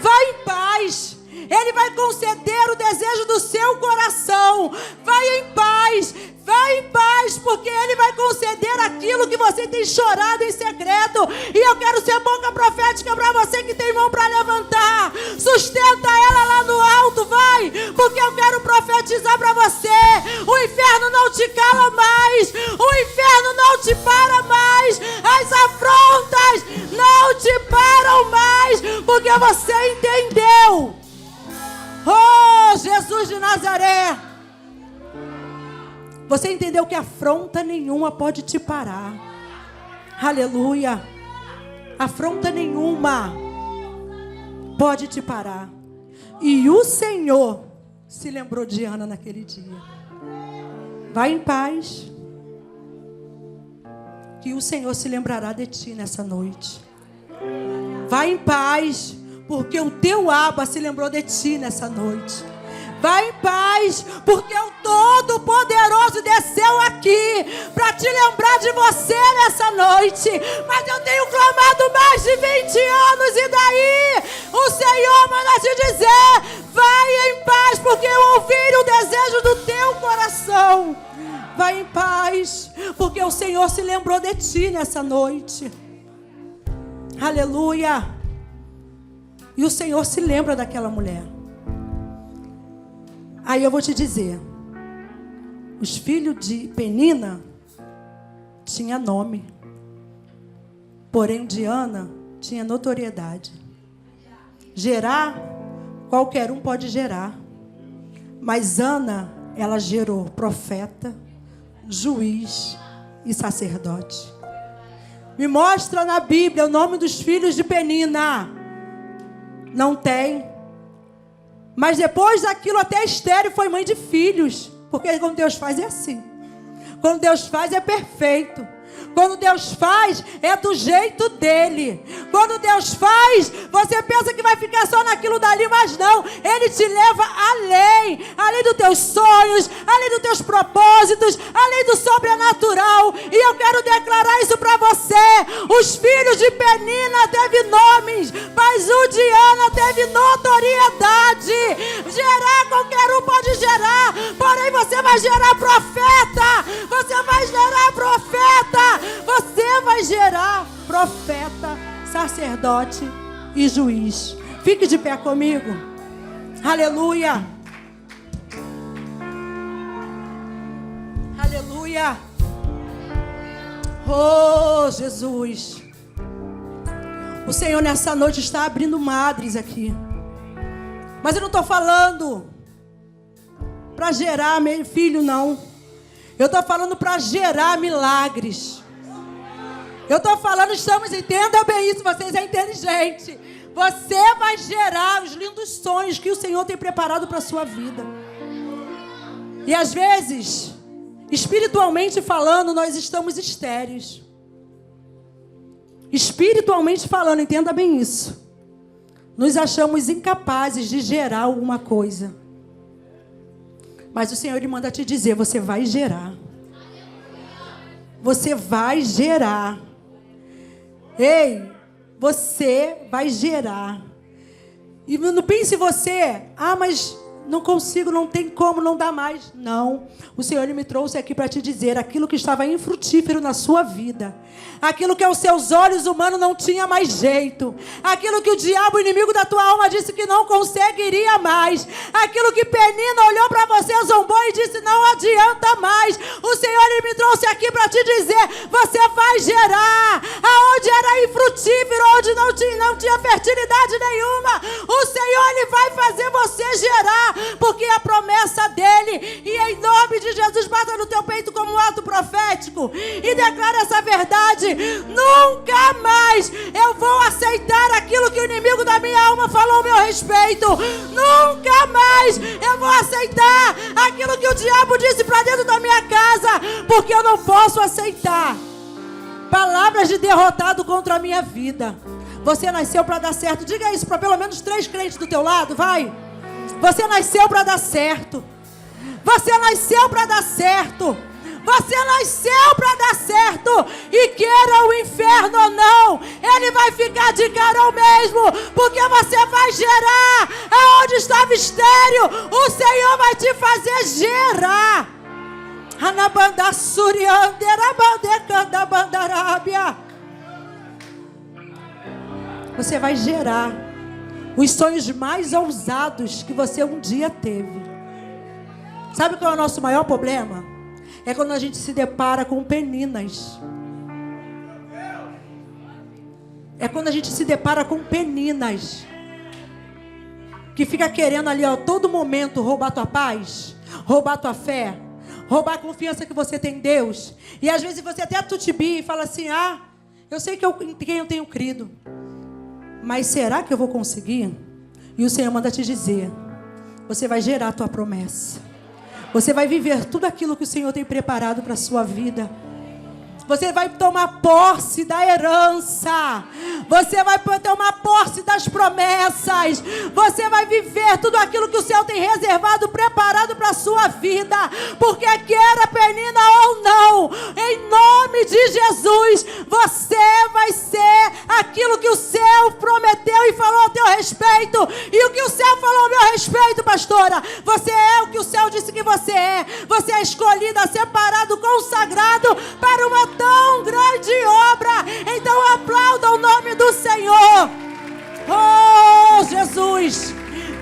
Vá em paz. Ele vai conceder o desejo do seu coração. Vai em paz. Vai em paz, porque Ele vai conceder aquilo que você tem chorado em secreto. E eu quero ser boca profética para você que tem mão para levantar. Sustenta ela lá no alto, vai. Porque eu quero profetizar para você: o inferno não te cala mais. O inferno não te para mais. As afrontas não te param mais. Porque você entendeu. Oh, Jesus de Nazaré. Você entendeu que afronta nenhuma pode te parar. Aleluia. Afronta nenhuma pode te parar. E o Senhor se lembrou de Ana naquele dia. Vai em paz, que o Senhor se lembrará de ti nessa noite. Vai em paz, porque o teu Abba se lembrou de ti nessa noite. Vai em paz, porque o Todo-Poderoso desceu aqui para te lembrar de você nessa noite. Mas eu tenho clamado mais de 20 anos e daí o Senhor manda te dizer: vai em paz, porque eu ouvi o desejo do teu coração. Vai em paz, porque o Senhor se lembrou de ti nessa noite. Aleluia. E o Senhor se lembra daquela mulher. Aí eu vou te dizer: os filhos de Penina tinham nome, porém de Ana tinha notoriedade. Gerar, qualquer um pode gerar, mas Ana, ela gerou profeta, juiz e sacerdote. Me mostra na Bíblia o nome dos filhos de Penina. Não tem. Mas depois daquilo, até Esther foi mãe de filhos. Porque quando Deus faz é assim. Quando Deus faz é perfeito. Quando Deus faz é do jeito dele. Quando Deus faz, você pensa que vai ficar só naquilo dali, mas não. Ele te leva além dos teus sonhos, além dos teus propósitos, além do sobrenatural. E eu quero declarar isso para você. Os filhos de Penina teve nomes, mas o de Ana teve notoriedade. Gerar, qualquer um pode gerar, porém você vai gerar profeta. Você vai gerar profeta. Você vai gerar profeta, sacerdote e juiz. Fique de pé comigo. Aleluia. Aleluia. Oh, Jesus. O Senhor nessa noite está abrindo madres aqui. Mas eu não estou falando para gerar meu filho, não. Eu estou falando para gerar milagres. Eu estou falando, entenda bem isso, vocês é inteligente. Você vai gerar os lindos sonhos que o Senhor tem preparado para a sua vida. E às vezes, espiritualmente falando, nós estamos estéreis. Espiritualmente falando, entenda bem isso. Nos achamos incapazes de gerar alguma coisa. Mas o Senhor ele manda te dizer, você vai gerar. Você vai gerar. Ei, você vai gerar. E não pense você, mas não consigo, não tem como, não dá mais. Não, o Senhor ele me trouxe aqui para te dizer aquilo que estava infrutífero na sua vida. Aquilo que aos seus olhos humanos não tinha mais jeito. Aquilo que o diabo, o inimigo da tua alma, disse que não conseguiria mais. Aquilo que Penina olhou para você, zombou e disse, não adianta mais. O Senhor ele me trouxe aqui para te dizer, você vai gerar. Aonde era infrutífero, onde não tinha fertilidade nenhuma, o Senhor ele vai fazer você gerar. Porque é a promessa dele. E em nome de Jesus, bata no teu peito como um ato profético e declara essa verdade. Nunca mais eu vou aceitar aquilo que o inimigo da minha alma falou ao meu respeito. Nunca mais eu vou aceitar aquilo que o diabo disse para dentro da minha casa. Porque eu não posso aceitar palavras de derrotado contra a minha vida. Você nasceu para dar certo. Diga isso para pelo menos 3 crentes do teu lado, vai. Você nasceu para dar certo. Você nasceu para dar certo. Você nasceu para dar certo. E queira o inferno ou não, ele vai ficar de cara ao mesmo. Porque você vai gerar. Aonde estava estéril, o Senhor vai te fazer gerar. Você vai gerar os sonhos mais ousados que você um dia teve. Sabe qual é o nosso maior problema? É quando a gente se depara com peninas. É quando a gente se depara com peninas que fica querendo ali, a todo momento, roubar tua paz, roubar tua fé, roubar a confiança que você tem em Deus. E às vezes você até tutibia e fala assim, eu sei quem eu tenho crido, mas será que eu vou conseguir? E o Senhor manda te dizer, você vai gerar a tua promessa. Você vai viver tudo aquilo que o Senhor tem preparado para a sua vida. Você vai tomar posse da herança. Você vai tomar posse das promessas. Você vai viver tudo aquilo que o céu tem reservado, preparado para a sua vida. Porque queira Penina ou não, em nome de Jesus, você vai ser aquilo que o céu prometeu e falou ao teu respeito. E o que o céu falou ao meu respeito, pastora? Você é o que o céu disse que você é. Você é escolhida, separado, consagrado para uma tão grande obra. Então aplauda o nome do Senhor. Oh, Jesus,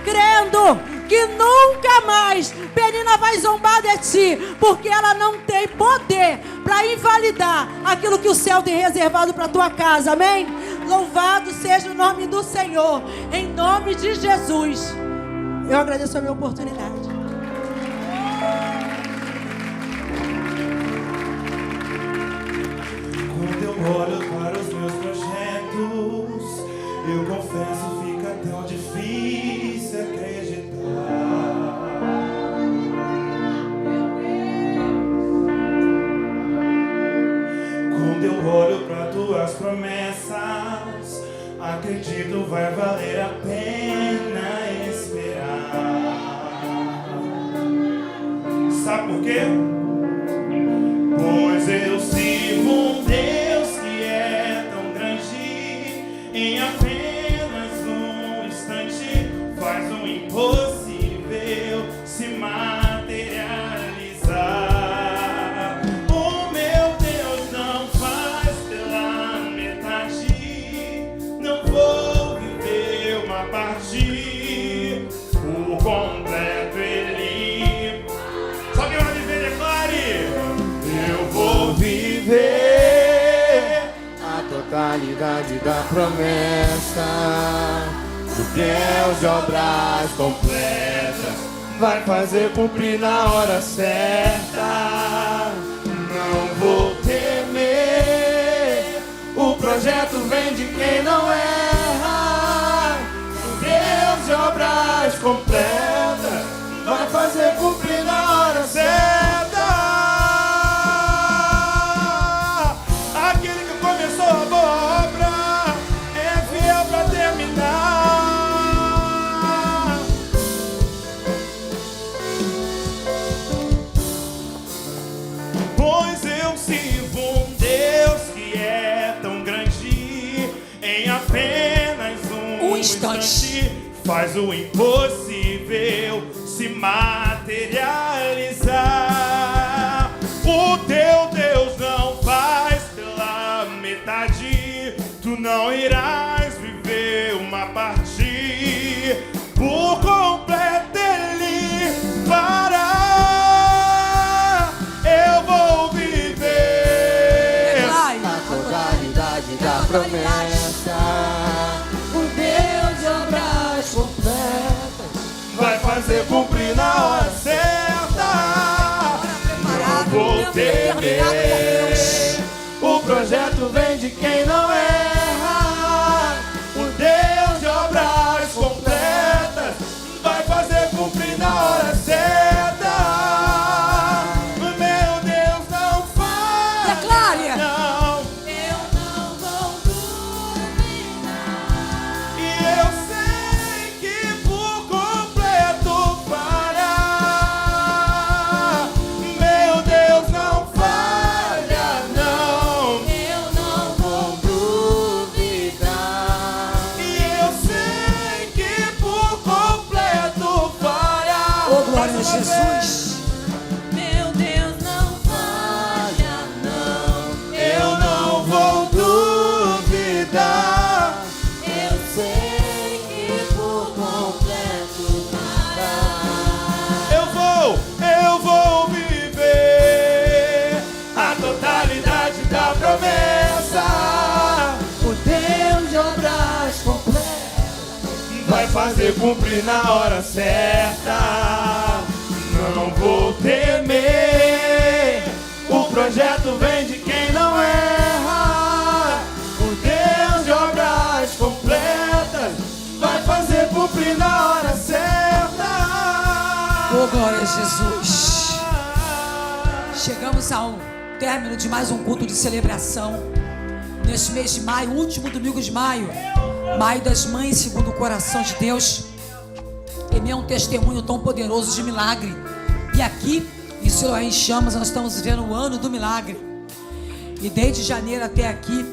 crendo que nunca mais Penina vai zombar de ti, porque ela não tem poder para invalidar aquilo que o céu tem reservado para a tua casa, amém? Louvado seja o nome do Senhor, em nome de Jesus. Eu agradeço a minha oportunidade. Quando eu olho para os meus projetos, eu confesso, fica tão difícil acreditar. Quando eu olho para tuas promessas, acredito vai valer a pena esperar. Sabe por quê? Pois eu sirvo um Deus que é tão grande, em apenas um instante faz o impossível se materializar. O meu Deus não faz pela metade, não vou viver uma parte por completo. Ele só quem vai viver, declare: eu vou viver a totalidade da promessa do Deus de obras completas, vai fazer cumprir na hora certa. Não vou temer, o projeto vem de quem não erra. O Deus de obras completas vai fazer cumprir na hora certa. aquele que começou a boa obra é fiel pra terminar. Pois eu sirvo um Deus que é tão grande, em apenas um instante faz o impossível se materializar. O teu Deus não faz pela metade, tu não irás viver uma parte por completo. Ele fará. Eu vou viver A totalidade da promessa, o Deus de obras completas vai fazer cumprir na hora certa. Não vou temer, o projeto vem de quem não erra. O Deus de obras completas vai fazer cumprir na hora certa. O meu Deus não falha. Declare. Não. Eu não vou duvidar. E eu sei que por completo fará. Meu Deus não falha, não. Eu não vou duvidar. E eu sei que por completo fará. Oh, glória a Mais uma Jesus. vez. Meu Deus não falha, não. Eu não vou duvidar. Eu sei que por completo fará. Eu vou viver a totalidade da promessa. O Deus de obras completas Vai fazer cumprir na hora certa. Não vou temer, o projeto vem de quem não erra. O Deus de obras completas vai fazer cumprir na hora certa. Oh, glória a Jesus. Chegamos ao término de mais um culto de celebração. Neste mês de maio, último domingo de maio. Maio das Mães, segundo o coração de Deus. Ele é um testemunho tão poderoso de milagre. E aqui, em Siloé em Chamas, nós estamos vivendo o ano do milagre. E desde janeiro até aqui,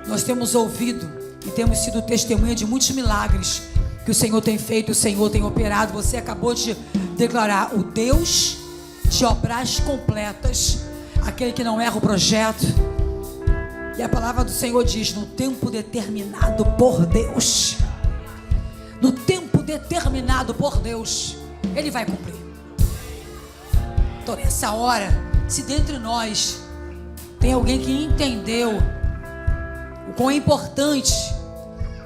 nós temos ouvido e temos sido testemunha de muitos milagres que o Senhor tem feito, o Senhor tem operado. Você acabou de declarar o Deus de obras completas, aquele que não erra o projeto. E a palavra do Senhor diz: no tempo determinado por Deus, no tempo determinado por Deus, Ele vai cumprir. Então nessa hora, se dentre nós tem alguém que entendeu o quão é importante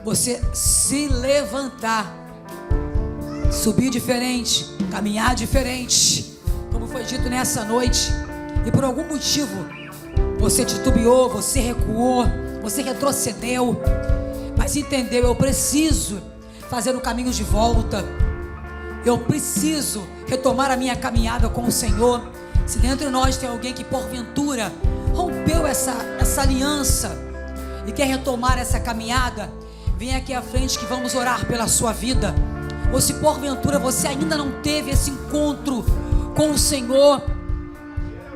você se levantar, subir diferente, caminhar diferente, como foi dito nessa noite, e por algum motivo você titubeou, você recuou, você retrocedeu, mas entendeu: eu preciso fazer o caminho de volta, eu preciso retomar a minha caminhada com o Senhor. Se dentro de nós tem alguém que porventura rompeu essa aliança e quer retomar essa caminhada, vem aqui à frente que vamos orar pela sua vida. Ou se porventura você ainda não teve esse encontro com o Senhor,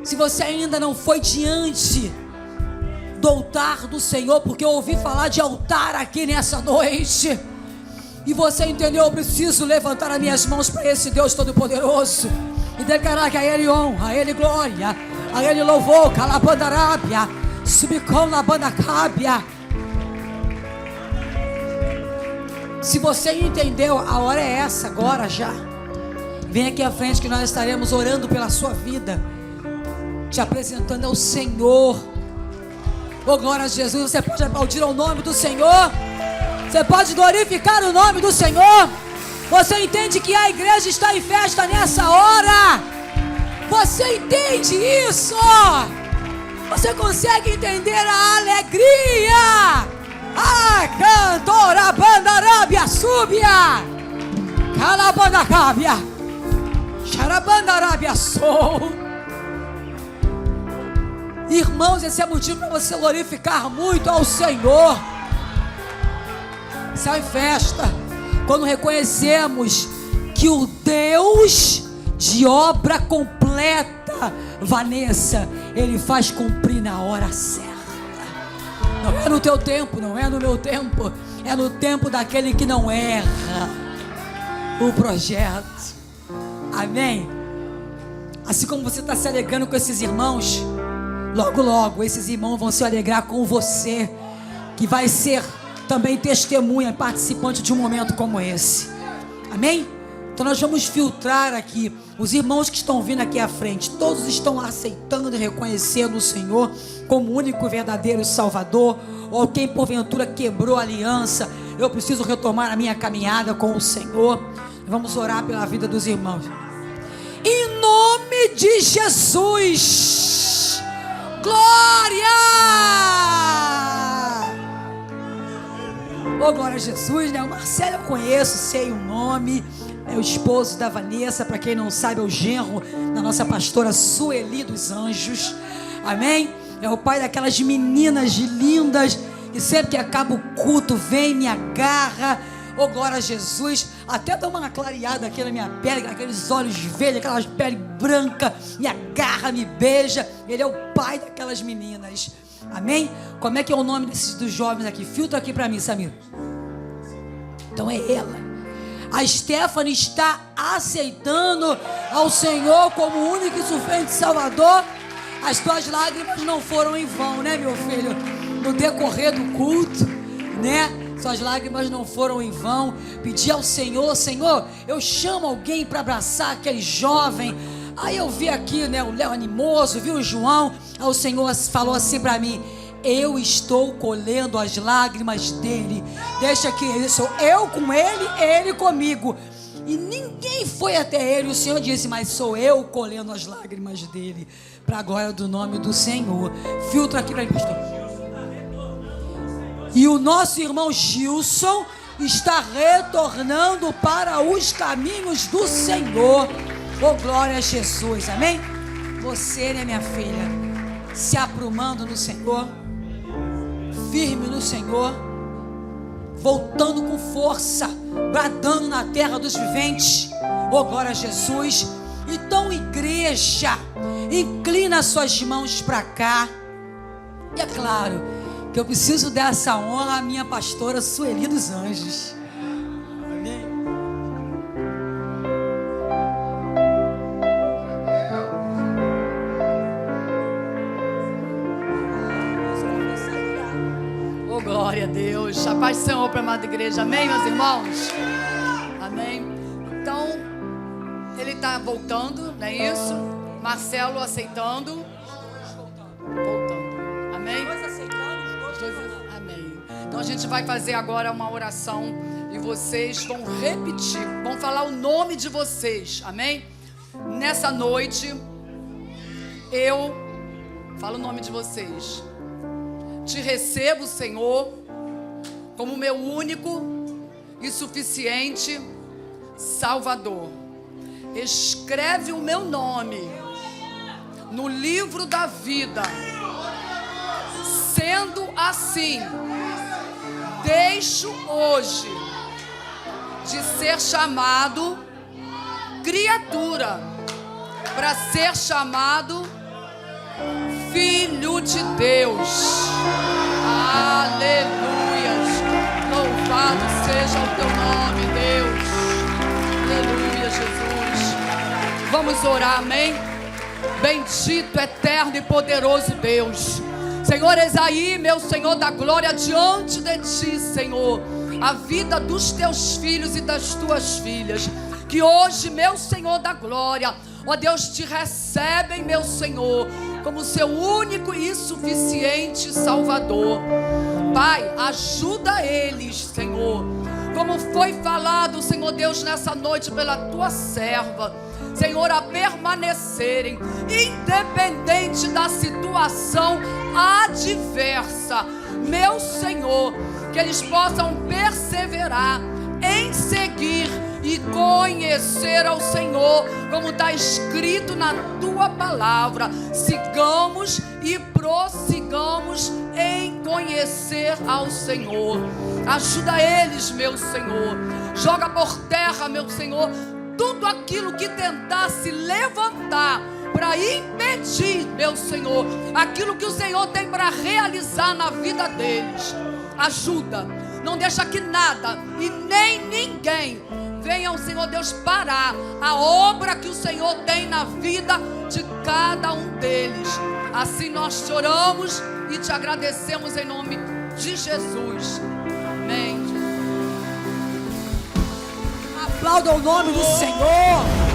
se você ainda não foi diante do altar do Senhor, porque eu ouvi falar de altar aqui nessa noite, e você entendeu, eu preciso levantar as minhas mãos para esse Deus Todo-Poderoso e declarar que a Ele honra, a Ele glória, a Ele louvor, calabandarábia, subicão na bandacábia. Se você entendeu, a hora é essa, agora já. Vem aqui à frente que nós estaremos orando pela sua vida, te apresentando ao Senhor. Oh, glória a Jesus. Você pode aplaudir ao nome do Senhor, você pode glorificar o nome do Senhor. Você entende que a igreja está em festa nessa hora? Você entende isso? Você consegue entender a alegria? Ah, cantora bandarábia, súbia, calabandarábia, xarabandarábia, sou. Irmãos, esse é motivo para você glorificar muito ao Senhor. Sai festa quando reconhecemos que o Deus de obra completa, Vanessa, Ele faz cumprir na hora certa. Não é no teu tempo, não é no meu tempo, é no tempo daquele que não erra o projeto. Amém? Assim como você está se alegrando com esses irmãos, logo logo esses irmãos vão se alegrar com você, que vai ser também testemunha, participante de um momento como esse. Amém? Então nós vamos filtrar aqui os irmãos que estão vindo aqui à frente. Todos estão aceitando e reconhecendo o Senhor como único e verdadeiro Salvador. Ou quem porventura quebrou a aliança, eu preciso retomar a minha caminhada com o Senhor. Vamos orar pela vida dos irmãos. Em nome de Jesus. Glória! Oh, glória a Jesus, né? O Marcelo eu conheço, sei o nome. É o esposo da Vanessa, para quem não sabe, é o genro da nossa pastora Sueli dos Anjos. Amém? É o pai daquelas meninas lindas, e sempre que acaba o culto, vem, me agarra. Oh, glória a Jesus. Até dá uma clareada aqui na minha pele, aqueles olhos verdes, aquelas pele branca, me agarra, me beija. Ele é o pai daquelas meninas. Amém? Como é que é o nome dos jovens aqui? Filtra aqui para mim, Samir. Então é ela. A Stephanie está aceitando ao Senhor como único e suficiente Salvador. As tuas lágrimas não foram em vão, né, meu filho? No decorrer do culto, né? Suas lágrimas não foram em vão. Pedi ao Senhor, Senhor, eu chamo alguém para abraçar aquele jovem. Aí eu vi aqui, né, o Léo animoso, vi o João. Aí o Senhor falou assim para mim: eu estou colhendo as lágrimas dele. Deixa que sou eu com ele, ele comigo. E ninguém foi até ele. O Senhor disse: mas sou eu colhendo as lágrimas dele, para a glória do nome do Senhor. Filtra aqui para mim, pastor. E o nosso irmão Gilson está retornando para os caminhos do Senhor. Oh, glória a Jesus, amém? Você, né, minha filha, se aprumando no Senhor, firme no Senhor, voltando com força, bradando na terra dos viventes. Oh, glória a Jesus. Então, igreja, inclina suas mãos para cá. E é claro que eu preciso dar essa honra à minha pastora Sueli dos Anjos. Amém? Oh, glória a Deus. A paz do Senhor para a amada igreja. Amém, meus irmãos? Amém. Então, ele está voltando, não é isso? Marcelo aceitando. Voltando. Amém? Amém. Então a gente vai fazer agora uma oração e vocês vão repetir, vão falar o nome de vocês. Amém? Nessa noite, eu falo o nome de vocês. Te recebo, Senhor, como meu único e suficiente Salvador. Escreve o meu nome no livro da vida. Sendo assim, desde deixo hoje de ser chamado criatura para ser chamado filho de Deus. Aleluias. Louvado seja o teu nome, Deus. Aleluia, Jesus. Vamos orar, amém? Bendito, eterno e poderoso Deus. Senhor, eis aí, meu Senhor da glória, diante de ti, Senhor, a vida dos teus filhos e das tuas filhas, que hoje, meu Senhor da glória, ó Deus, te recebem, meu Senhor, como seu único e suficiente Salvador. Pai, ajuda eles, Senhor, como foi falado, Senhor Deus, nessa noite pela tua serva, Senhor, a permanecerem, independente da situação adversa, meu Senhor, que eles possam perseverar em seguir e conhecer ao Senhor, como está escrito na tua palavra. Sigamos e prossigamos em conhecer ao Senhor. Ajuda eles, meu Senhor. Joga por terra, meu Senhor, tudo aquilo que tentasse levantar para impedir, meu Senhor, aquilo que o Senhor tem para realizar na vida deles. Ajuda, não deixa que nada e nem ninguém venham, Senhor Deus, parar a obra que o Senhor tem na vida de cada um deles. Assim nós te oramos e te agradecemos em nome de Jesus. Amém. Aplauda o nome do Senhor.